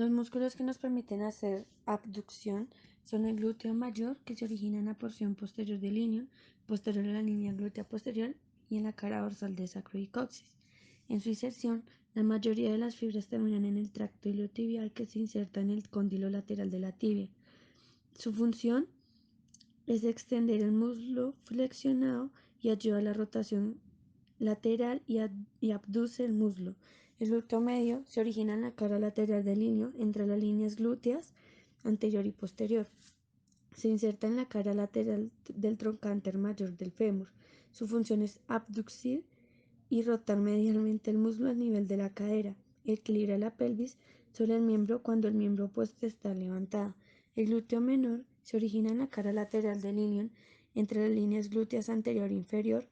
Los músculos que nos permiten hacer abducción son el glúteo mayor, que se origina en la porción posterior del ilion, posterior a la línea glútea posterior y en la cara dorsal de sacroilicoxis. En su inserción, la mayoría de las fibras terminan en el tracto iliotibial, que se inserta en el cóndilo lateral de la tibia. Su función es extender el muslo flexionado y ayuda a la rotación lateral y abduce el muslo. El glúteo medio se origina en la cara lateral del ilion, entre las líneas glúteas anterior y posterior. Se inserta en la cara lateral del trocánter mayor del fémur. Su función es abducir y rotar medialmente el muslo a nivel de la cadera. Equilibra la pelvis sobre el miembro cuando el miembro opuesto está levantado. El glúteo menor se origina en la cara lateral del ilion, entre las líneas glúteas anterior e inferior,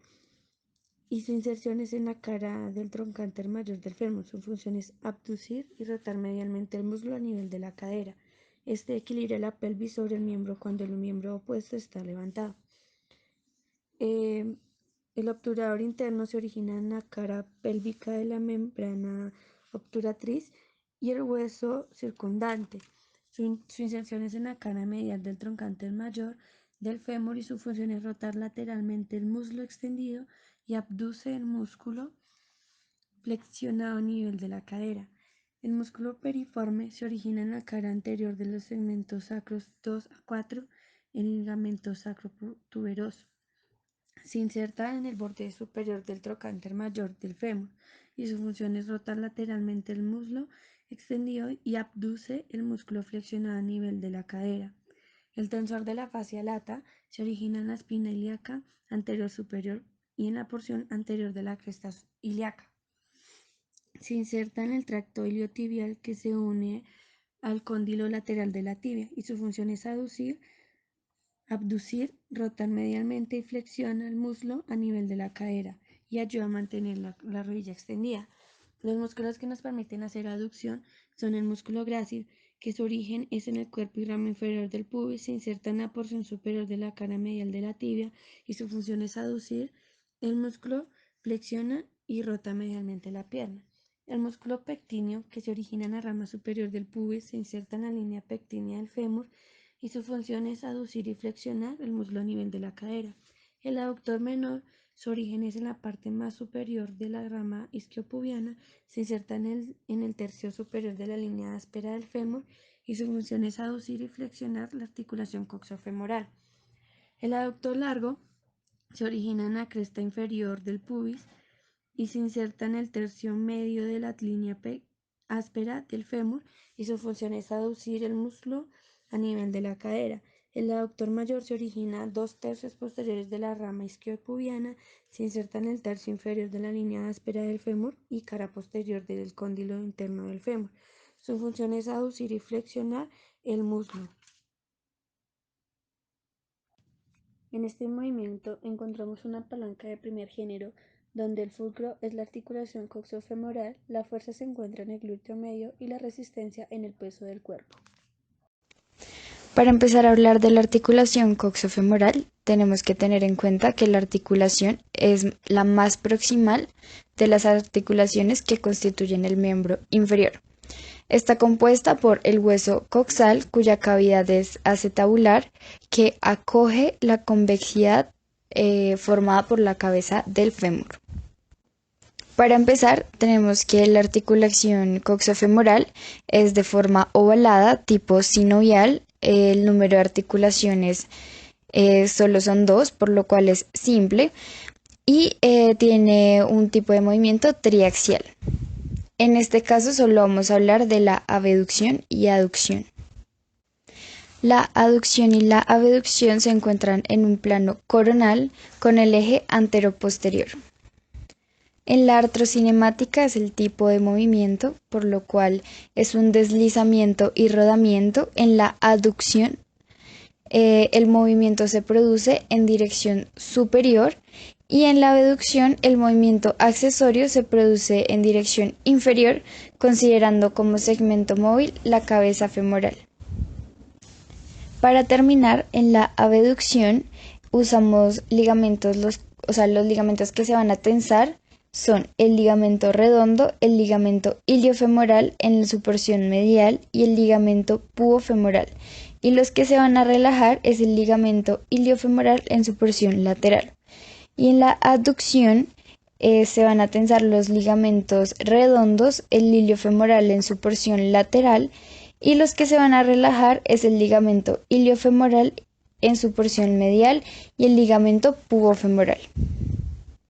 y su inserción es en la cara del trocánter mayor del fémur. Su función es abducir y rotar medialmente el muslo a nivel de la cadera. Este equilibra la pelvis sobre el miembro cuando el miembro opuesto está levantado. El obturador interno se origina en la cara pélvica de la membrana obturatriz y el hueso circundante. Su inserción es en la cara medial del trocánter mayor del fémur y su función es rotar lateralmente el muslo extendido y abduce el músculo flexionado a nivel de la cadera. El músculo periforme se origina en la cara anterior de los segmentos sacros 2 a 4 en el ligamento sacrotuberoso. Se inserta en el borde superior del trocánter mayor del fémur y su función es rotar lateralmente el muslo extendido y abduce el músculo flexionado a nivel de la cadera. El tensor de la fascia lata se origina en la espina ilíaca anterior superior y en la porción anterior de la cresta ilíaca. Se inserta en el tracto iliotibial, que se une al cóndilo lateral de la tibia, y su función es abducir, rotar medialmente y flexiona el muslo a nivel de la cadera y ayuda a mantener la rodilla extendida. Los músculos que nos permiten hacer aducción son el músculo grácil, que su origen es en el cuerpo y ramo inferior del pubis, se inserta en la porción superior de la cara medial de la tibia y su función es aducir el músculo, flexiona y rota medialmente la pierna. El músculo pectíneo, que se origina en la rama superior del pubis, se inserta en la línea pectínea del fémur y su función es aducir y flexionar el muslo a nivel de la cadera. El aductor menor, su origen es en la parte más superior de la rama isquiopubiana, se inserta en el tercio superior de la línea áspera del fémur y su función es aducir y flexionar la articulación coxofemoral. El aductor largo se origina en la cresta inferior del pubis y se inserta en el tercio medio de la línea áspera del fémur y su función es aducir el muslo a nivel de la cadera. El aductor mayor se origina 2/3 posteriores de la rama isquiopubiana, se inserta en el tercio inferior de la línea áspera del fémur y cara posterior del cóndilo interno del fémur. Su función es aducir y flexionar el muslo. En este movimiento encontramos una palanca de primer género, donde el fulcro es la articulación coxofemoral, la fuerza se encuentra en el glúteo medio y la resistencia en el peso del cuerpo. Para empezar a hablar de la articulación coxofemoral, tenemos que tener en cuenta que la articulación es la más proximal de las articulaciones que constituyen el miembro inferior. Está compuesta por el hueso coxal, cuya cavidad es acetabular, que acoge la convexidad formada por la cabeza del fémur. Para empezar, tenemos que la articulación coxofemoral es de forma ovalada, tipo sinovial. El número de articulaciones solo son 2, por lo cual es simple, y tiene un tipo de movimiento triaxial. En este caso solo vamos a hablar de la abducción y aducción. La aducción y la abducción se encuentran en un plano coronal con el eje anteroposterior. En la artrocinemática es el tipo de movimiento, por lo cual es un deslizamiento y rodamiento. En la aducción, el movimiento se produce en dirección superior y en la abducción el movimiento accesorio se produce en dirección inferior, considerando como segmento móvil la cabeza femoral. Para terminar, en la abducción usamos ligamentos, los ligamentos que se van a tensar son el ligamento redondo, el ligamento iliofemoral en su porción medial y el ligamento pubofemoral. Y los que se van a relajar es el ligamento iliofemoral en su porción lateral. Y en la abducción se van a tensar los ligamentos redondos, el iliofemoral en su porción lateral, y los que se van a relajar es el ligamento iliofemoral en su porción medial y el ligamento pubofemoral.